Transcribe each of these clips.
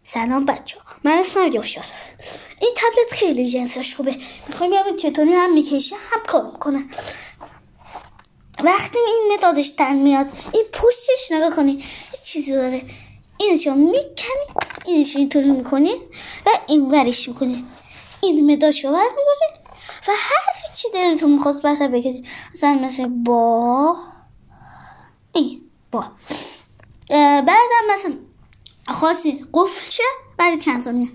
سلام بچه ها، من اسمم یوشار. این تبلت خیلی جنسش خوبه. میخوایم ببینیم چطوری هم میکشه هم کار میکنه. وقتی این مدادش در میاد، این پشتش نگاه کنی یه چیزی داره. اینشو میکنی، اینشو اینطوری میکنی و این ورش میکنی. این مدادشو ور میداری و هر چی دلتون میخواد بسر بکشی. مثلا مثل با این با بعدم مثلا خواستی قفل شه، بعد چند ثانیه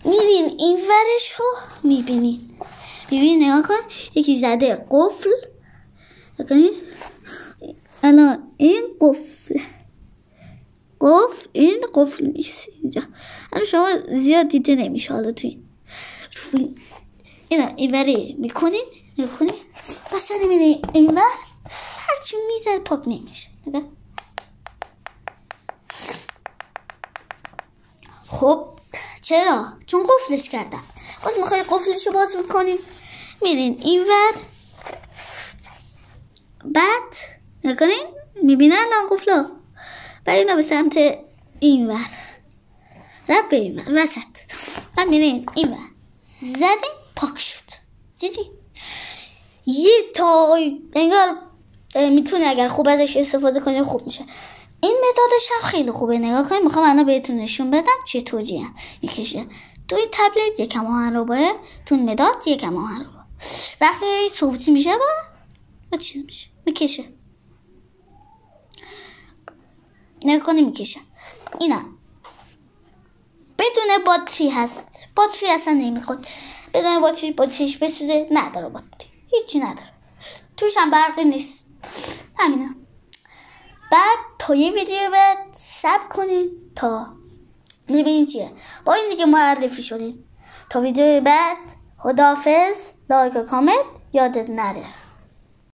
میرین این ورش رو میبینین. ببین نگاه کن، یکی زده قفل. بکنید الان این قفل این قفل نیست اینجا. الان شما زیاد دیده نمیشه. حالا تو این وری میکنین مثلا میرین این ور، هرچی میزن پاک نمیشه. نگاه. خب چرا؟ چون قفلش کردم. باز میخوایی قفلش رو باز میکنین، میرین این ور، بعد نکنین میبینن الان قفلا، بعد اینا به سمت این ور رب به این ور وسط، بعد میرین این ور زدین پاک شد. دیدی؟ یه تا انگار میتونه اگر خوب ازش استفاده کنیم خوب میشه. این مدادش هم خیلی خوبه. نگاه کنید، میخوام الان بهتون نشون بدم چطوری هم میکشه. توی تبلت یکم آهنرباه، تو مداد یکم آهنرباه. وقتی صوتی میشه با چی میشه میکشه. نگاه کنید میکشه. اینا بدون باتری هست. باتری اصلا نمیخواد. بدون باتریش بسوزه نداره. باتری هیچی نداره. توش هم برقی نیست. همینه. بعد تا یه ویدیو بعد صبر کنین تا میبینیم چیه. با این دیگه معرفی شدین. تا ویدیو بعد خداحافظ. لایک و کامنت یادت نره.